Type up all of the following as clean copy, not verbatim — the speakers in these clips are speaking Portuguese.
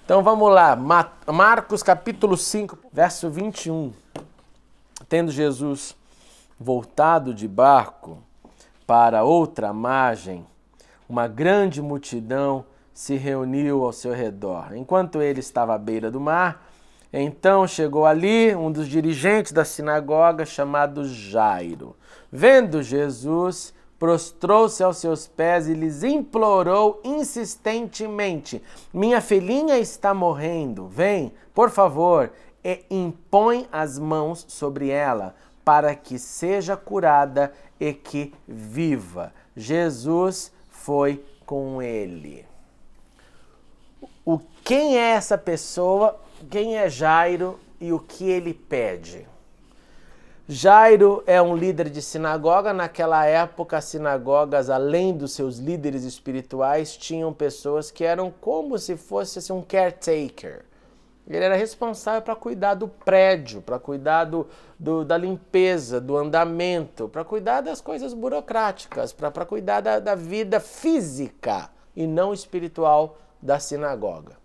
Então vamos lá, Marcos capítulo 5, verso 21. Tendo Jesus voltado de barco para outra margem, uma grande multidão se reuniu ao seu redor. Enquanto ele estava à beira do mar, então chegou ali um dos dirigentes da sinagoga, chamado Jairo. Vendo Jesus, prostrou-se aos seus pés e lhes implorou insistentemente: minha filhinha está morrendo, vem, por favor, e impõe as mãos sobre ela, para que seja curada e que viva. Jesus foi com ele. Quem é essa pessoa? Quem é Jairo e o que ele pede? Jairo é um líder de sinagoga. Naquela época, as sinagogas, além dos seus líderes espirituais, tinham pessoas que eram como se fosse assim, um caretaker. Ele era responsável para cuidar do prédio, para cuidar da limpeza, do andamento, para cuidar das coisas burocráticas, para cuidar da vida física e não espiritual da sinagoga.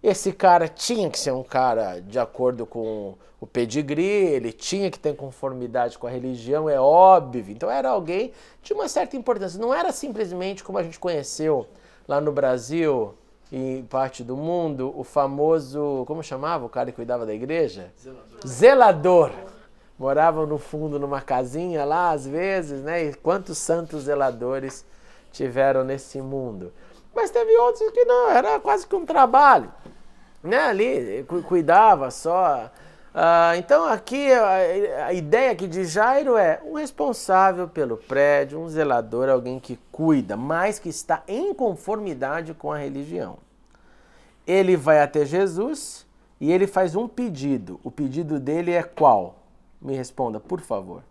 Esse cara tinha que ser um cara de acordo com o pedigree, ele tinha que ter conformidade com a religião, é óbvio. Então era alguém de uma certa importância. Não era simplesmente como a gente conheceu lá no Brasil e em parte do mundo, o famoso, como chamava o cara que cuidava da igreja? Zelador. Morava no fundo numa casinha lá, às vezes, né? E quantos santos zeladores tiveram nesse mundo? Mas teve outros que não, era quase que um trabalho, né? Ali cuidava só. Então aqui a ideia aqui de Jairo é um responsável pelo prédio, um zelador, alguém que cuida, mas que está em conformidade com a religião. Ele vai até Jesus e ele faz um pedido. O pedido dele é qual? Me responda, por favor.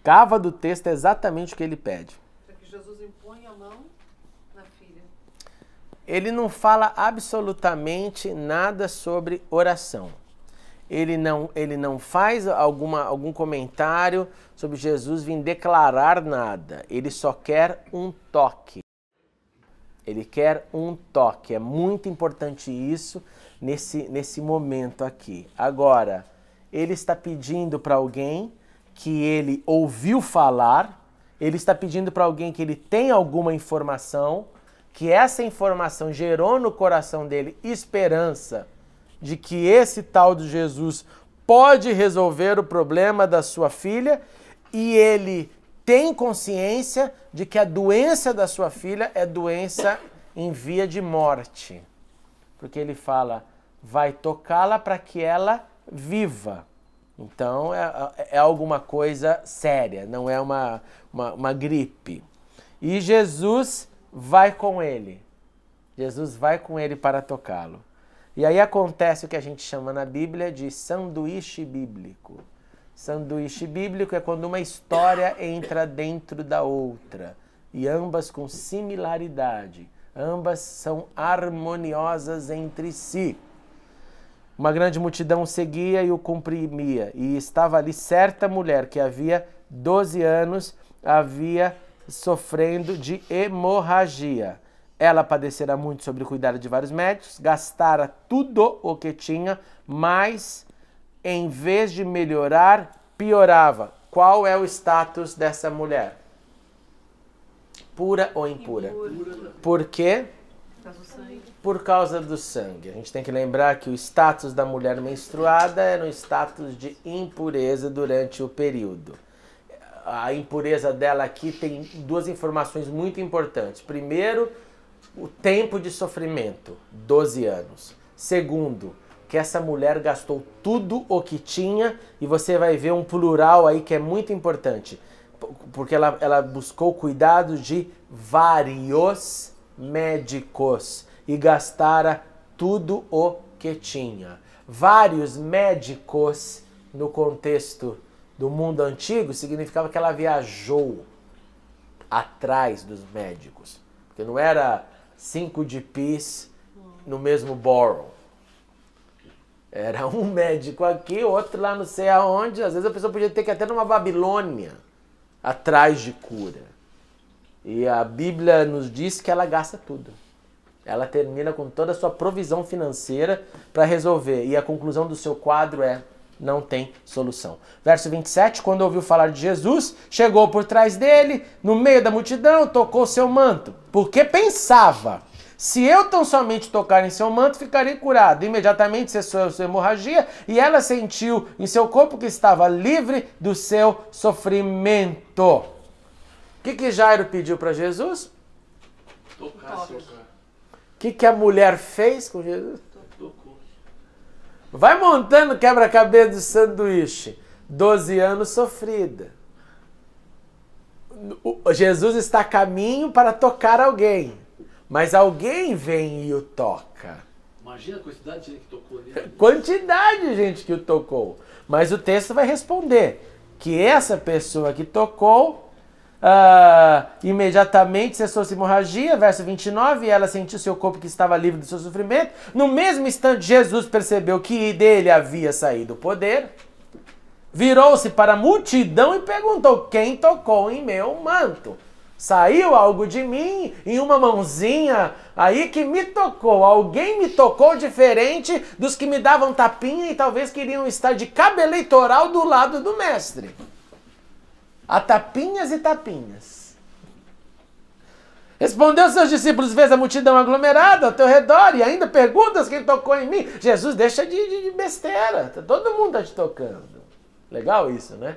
Cava do texto é exatamente o que ele pede. Jesus impõe a mão na filha. Ele não fala absolutamente nada sobre oração. Ele não faz algum comentário sobre Jesus vir declarar nada. Ele só quer um toque. Ele quer um toque. É muito importante isso nesse momento aqui. Agora, ele está pedindo para alguém que ele ouviu falar. Ele está pedindo para alguém que ele tem alguma informação, que essa informação gerou no coração dele esperança de que esse tal de Jesus pode resolver o problema da sua filha, e ele tem consciência de que a doença da sua filha é doença em via de morte. Porque ele fala, vai tocá-la para que ela viva. Então é alguma coisa séria, não é uma gripe. E Jesus vai com ele. Jesus vai com ele para tocá-lo. E aí acontece o que a gente chama na Bíblia de sanduíche bíblico. Sanduíche bíblico é quando uma história entra dentro da outra. E ambas com similaridade. Ambas são harmoniosas entre si. Uma grande multidão o seguia e o comprimia, e estava ali certa mulher que havia 12 anos havia sofrendo de hemorragia. Ela padecera muito sobre o cuidado de vários médicos, gastara tudo o que tinha, mas em vez de melhorar, piorava. Qual é o status dessa mulher? Pura ou impura? Impura. Por quê? Por causa do sangue. A gente tem que lembrar que o status da mulher menstruada era um status de impureza durante o período. A impureza dela aqui tem duas informações muito importantes. Primeiro, o tempo de sofrimento, 12 anos. Segundo, que essa mulher gastou tudo o que tinha, e você vai ver um plural aí que é muito importante, porque ela buscou cuidado de vários médicos e gastara tudo o que tinha. Vários médicos, no contexto do mundo antigo, significava que ela viajou atrás dos médicos. Porque não era 5 GPs no mesmo borough. Era um médico aqui, outro lá não sei aonde. Às vezes a pessoa podia ter que ir até numa Babilônia atrás de cura. E a Bíblia nos diz que ela gasta tudo. Ela termina com toda a sua provisão financeira para resolver. E a conclusão do seu quadro é: não tem solução. Verso 27, quando ouviu falar de Jesus, chegou por trás dele, no meio da multidão, tocou seu manto. Porque pensava: se eu tão somente tocar em seu manto, ficarei curado. Imediatamente cessou a sua hemorragia e ela sentiu em seu corpo que estava livre do seu sofrimento. O que Jairo pediu para Jesus? Tocar. O que a mulher fez com Jesus? Tocou. Vai montando quebra-cabeça do sanduíche. 12 anos sofrida. Jesus está a caminho para tocar alguém. Mas alguém vem e o toca. Imagina a quantidade de gente que tocou nele. Quantidade de gente que o tocou. Mas o texto vai responder que essa pessoa que tocou... imediatamente cessou-se a hemorragia, verso 29, e ela sentiu seu corpo que estava livre do seu sofrimento. No mesmo instante, Jesus percebeu que dele havia saído o poder, virou-se para a multidão e perguntou: quem tocou em meu manto? Saiu algo de mim em uma mãozinha aí que me tocou. Alguém me tocou diferente dos que me davam tapinha e talvez queriam estar de cabo eleitoral do lado do mestre. A tapinhas e tapinhas. Respondeu seus discípulos: vês a multidão aglomerada ao teu redor e ainda perguntas quem tocou em mim? Jesus, deixa de besteira. Todo mundo está te tocando. Legal isso, né?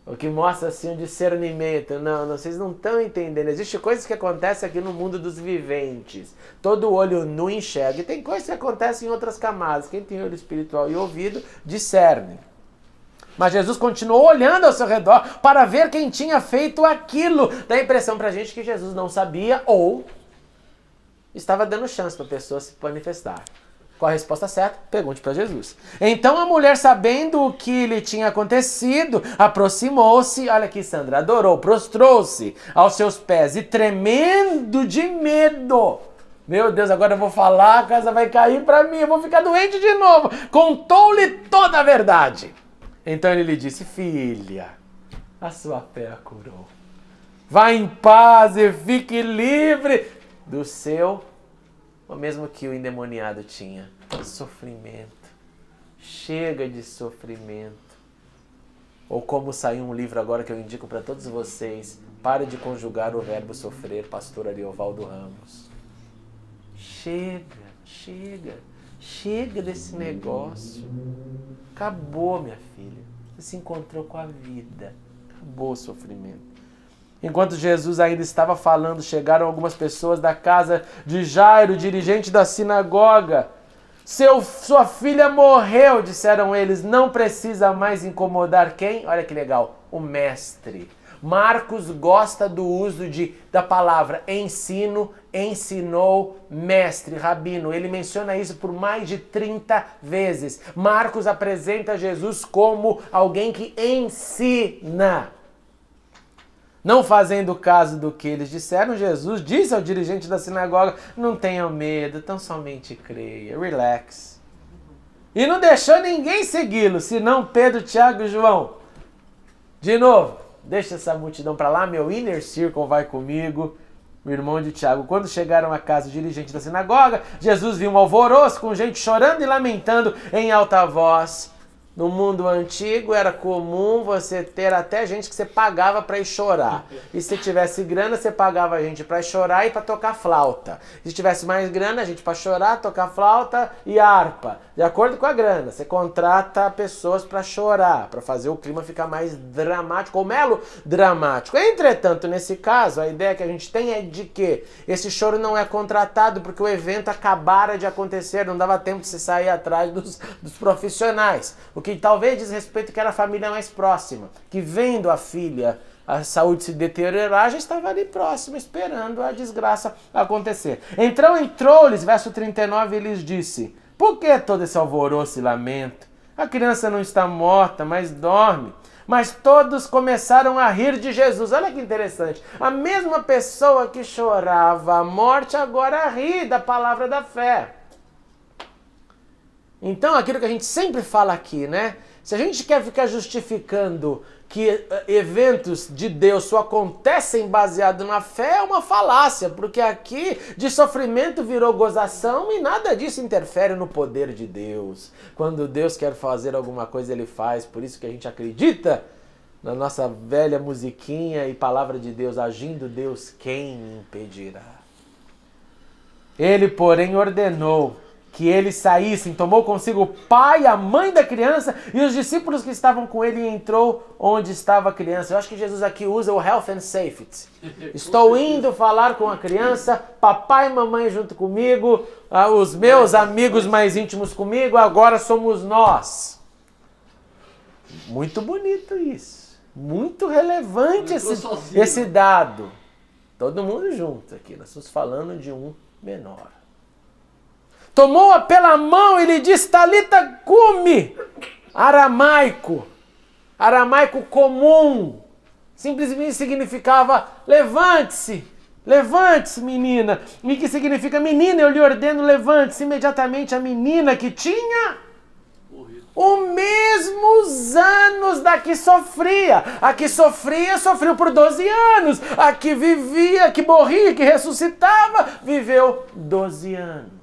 O que mostra assim um discernimento. Não, vocês não estão entendendo. Existem coisas que acontecem aqui no mundo dos viventes. Todo olho nu enxerga. E tem coisas que acontecem em outras camadas. Quem tem olho espiritual e ouvido, discerne. Mas Jesus continuou olhando ao seu redor para ver quem tinha feito aquilo. Dá a impressão pra gente que Jesus não sabia ou estava dando chance para a pessoa se manifestar. Qual a resposta certa? Pergunte para Jesus. Então a mulher, sabendo o que lhe tinha acontecido, aproximou-se, olha aqui Sandra, adorou, prostrou-se aos seus pés e tremendo de medo. Meu Deus, agora eu vou falar, a casa vai cair para mim, eu vou ficar doente de novo. Contou-lhe toda a verdade. Então ele lhe disse: filha, a sua fé a curou. Vá em paz e fique livre do seu, o mesmo que o endemoniado tinha, sofrimento. Chega de sofrimento. Ou como saiu um livro agora que eu indico para todos vocês: pare de conjugar o verbo sofrer, pastor Ariovaldo Ramos. Chega desse negócio. Acabou, minha filha. Você se encontrou com a vida. Acabou o sofrimento. Enquanto Jesus ainda estava falando, chegaram algumas pessoas da casa de Jairo, dirigente da sinagoga. Sua filha morreu, disseram eles. Não precisa mais incomodar quem? Olha que legal, o mestre. Marcos gosta do uso da palavra ensino, ensinou, mestre, rabino. Ele menciona isso por mais de 30 vezes. Marcos apresenta Jesus como alguém que ensina. Não fazendo caso do que eles disseram, Jesus disse ao dirigente da sinagoga: não tenham medo, tão somente creia, relax. E não deixou ninguém segui-lo, senão Pedro, Tiago e João. De novo, deixa essa multidão para lá, meu inner circle vai comigo, meu irmão de Tiago. Quando chegaram à casa do dirigente da sinagoga, Jesus viu um alvoroço com gente chorando e lamentando em alta voz. No mundo antigo era comum você ter até gente que você pagava para ir chorar. E se tivesse grana, você pagava a gente para chorar e para tocar flauta. E se tivesse mais grana, a gente para chorar, tocar flauta e harpa. De acordo com a grana, você contrata pessoas para chorar, para fazer o clima ficar mais dramático, ou melodramático. Entretanto, nesse caso, a ideia que a gente tem é de que esse choro não é contratado porque o evento acabara de acontecer, não dava tempo de você sair atrás dos profissionais. O que talvez diz respeito que era a família mais próxima, que vendo a filha, a saúde se deteriorar, já estava ali próximo, esperando a desgraça acontecer. Então entrou-lhes, verso 39, e lhes disse: por que todo esse alvoroço e lamento? A criança não está morta, mas dorme. Mas todos começaram a rir de Jesus. Olha que interessante. A mesma pessoa que chorava a morte agora ri da palavra da fé. Então, aquilo que a gente sempre fala aqui, né? Se a gente quer ficar justificando que eventos de Deus só acontecem baseado na fé é uma falácia, porque aqui de sofrimento virou gozação e nada disso interfere no poder de Deus. Quando Deus quer fazer alguma coisa, Ele faz, por isso que a gente acredita na nossa velha musiquinha e palavra de Deus, agindo Deus, quem impedirá? Ele, porém, ordenou que eles saíssem, tomou consigo o pai, a mãe da criança e os discípulos que estavam com ele e entrou onde estava a criança. Eu acho que Jesus aqui usa o health and safety. Estou indo falar com a criança, papai e mamãe junto comigo, os meus amigos mais íntimos comigo, agora somos nós. Muito bonito isso. Muito relevante esse dado. Todo mundo junto aqui, nós estamos falando de um menor. Tomou-a pela mão e lhe disse, Talita cumi, aramaico comum, simplesmente significava levante-se, menina, e que significa menina, eu lhe ordeno, levante-se. Imediatamente a menina que tinha os mesmos anos da que sofria. A que sofria, sofreu por 12 anos. A que vivia, que morria, que ressuscitava, viveu 12 anos.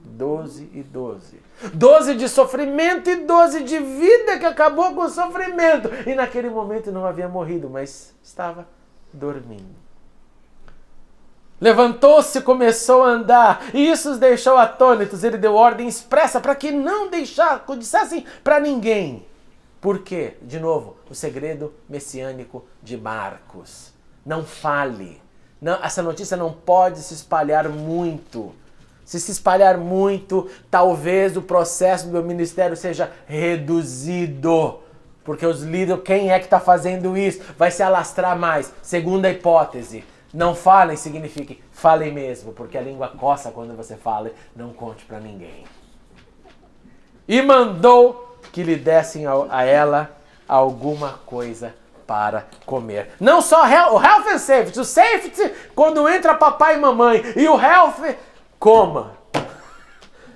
12 e 12. 12 de sofrimento e 12 de vida que acabou com o sofrimento. E naquele momento não havia morrido, mas estava dormindo. Levantou-se e começou a andar, e isso os deixou atônitos. Ele deu ordem expressa para que não dissessem para ninguém. Por quê? De novo, o segredo messiânico de Marcos. Não fale. Não, essa notícia não pode se espalhar muito. Se espalhar muito, talvez o processo do meu ministério seja reduzido. Porque os líderes, quem é que está fazendo isso? Vai se alastrar mais. Segunda hipótese. Não falem significa falem mesmo, porque a língua coça quando você fala, não conte para ninguém. E mandou que lhe dessem a ela alguma coisa para comer. Não só o health and safety, o safety quando entra papai e mamãe, e o health, coma.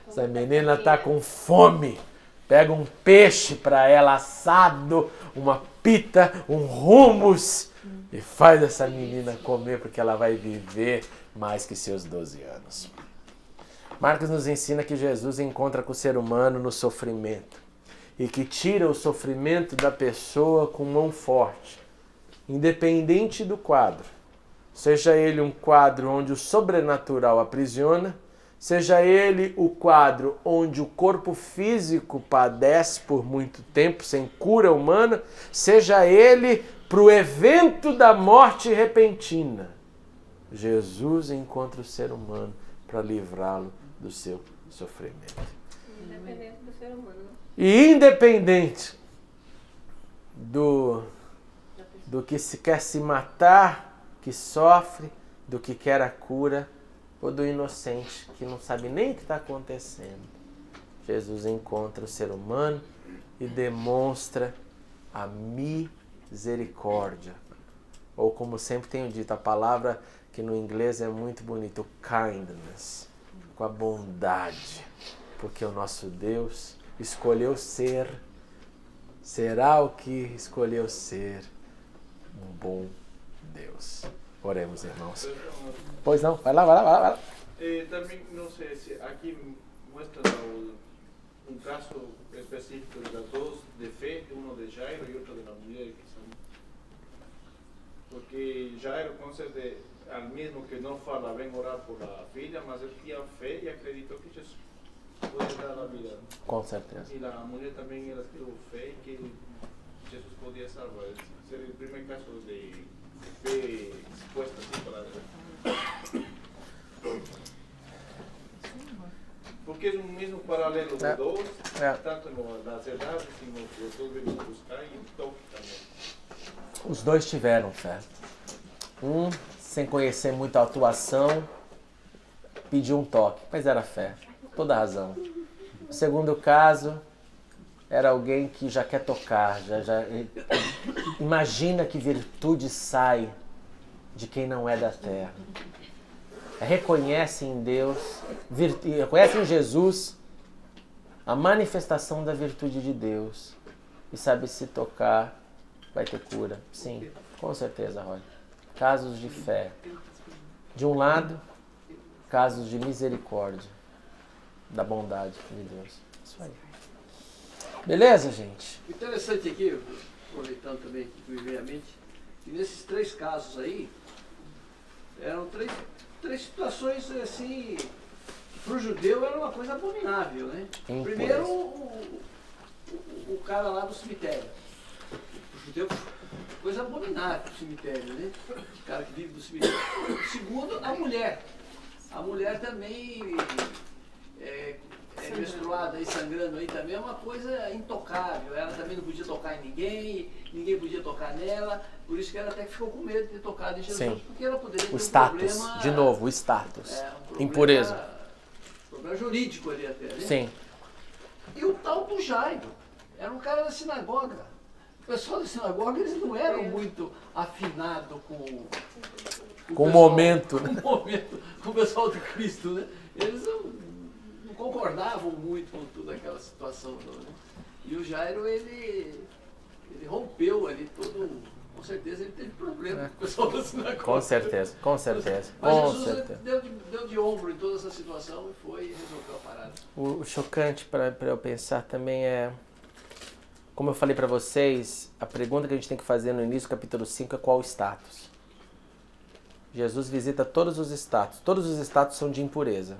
Essa menina tá com fome. Pega um peixe para ela assado, uma pita, um hummus. E faz essa menina comer porque ela vai viver mais que seus 12 anos. Marcos nos ensina que Jesus encontra com o ser humano no sofrimento e que tira o sofrimento da pessoa com mão forte, independente do quadro. Seja ele um quadro onde o sobrenatural aprisiona, seja ele o quadro onde o corpo físico padece por muito tempo sem cura humana, seja ele para o evento da morte repentina, Jesus encontra o ser humano para livrá-lo do seu sofrimento. Independente do ser humano. E independente do que se quer se matar, que sofre, do que quer a cura, ou do inocente que não sabe nem o que está acontecendo, Jesus encontra o ser humano e demonstra a misericórdia, ou como sempre tenho dito, a palavra que no inglês é muito bonita, o kindness, com a bondade, porque o nosso Deus escolheu será o que escolheu ser, um bom Deus. Oremos, irmãos. Pois não, vai lá. Também, não sei se aqui mostra um caso específico de dos de fé, um de Jairo e outro de uma mulher que são. Porque Jairo, com certeza, al mesmo que não fala bem orar por a filha, mas ele tinha fé e acreditou que Jesus podia dar a vida. Com certeza. E a mulher também ela teve fé que Jesus podia salvar. Esse é o primeiro caso de fé exposta assim para porque é o mesmo paralelo de dois, tanto nas edades como que todos devem buscar e toque também. Os dois tiveram fé. Um, sem conhecer muito a atuação, pediu um toque, mas era fé. Toda razão. O segundo caso, era alguém que já quer tocar, já imagina que virtude sai de quem não é da terra. Reconhece em Deus, reconhece em Jesus a manifestação da virtude de Deus e sabe se tocar vai ter cura. Sim, com certeza, Roger. Casos de fé. De um lado, casos de misericórdia, da bondade de Deus. Isso aí. Beleza, gente? Interessante aqui, aproveitando também que me veio à mente, que nesses 3 casos aí, eram três situações assim, que para o judeu era uma coisa abominável, né? Primeiro, o cara lá do cemitério. Para o judeu, coisa abominável o cemitério, né? O cara que vive do cemitério. Segundo, a mulher. A mulher também menstruada e sangrando aí também é uma coisa intocável. Ela também não podia tocar em ninguém, ninguém podia tocar nela, por isso que ela até ficou com medo de ter tocado em Jesus. Sim. Porque ela poderia ter O status, problema, de novo, o status. um problema, Impureza. Problema jurídico ali até, né? Sim. E o tal do Jairo, era um cara da sinagoga. O pessoal da sinagoga, eles não eram muito afinados com o Com o momento. com o pessoal do Cristo, né? Eles não concordavam muito com toda aquela situação, não, né? E o Jairo, ele rompeu ali todo... Com certeza ele teve problema com o pessoal da sinagoga. Com certeza, com certeza. Mas Com Jesus certeza. deu de ombro em toda essa situação e foi e resolveu a parada. O chocante para eu pensar também é, como eu falei para vocês, a pergunta que a gente tem que fazer no início do capítulo 5 é qual o status. Jesus visita todos os status. Todos os status são de impureza.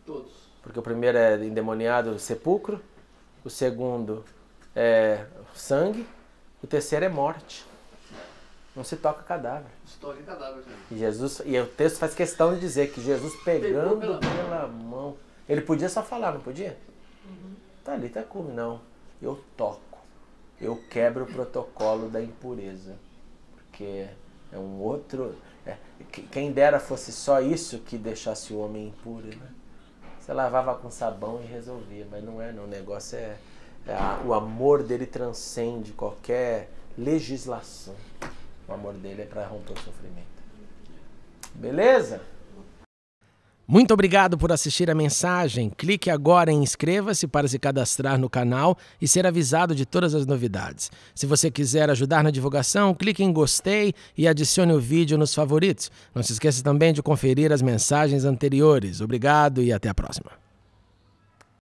Todos. Porque o primeiro é endemoniado, sepulcro. O segundo é sangue. O terceiro é morte. Não se toca cadáver. Se toca cadáver também. E Jesus, e o texto faz questão de dizer que Jesus pegando pela mão. Ele podia só falar, não podia? Tá ali, tá comigo. Não. Eu toco. Eu quebro o protocolo da impureza. Porque é um outro... quem dera fosse só isso que deixasse o homem impuro, né? Você lavava com sabão e resolvia, mas não é, não. O negócio o amor dele transcende qualquer legislação. O amor dele é para romper o sofrimento. Beleza? Muito obrigado por assistir a mensagem. Clique agora em inscreva-se para se cadastrar no canal e ser avisado de todas as novidades. Se você quiser ajudar na divulgação, clique em gostei e adicione o vídeo nos favoritos. Não se esqueça também de conferir as mensagens anteriores. Obrigado e até a próxima.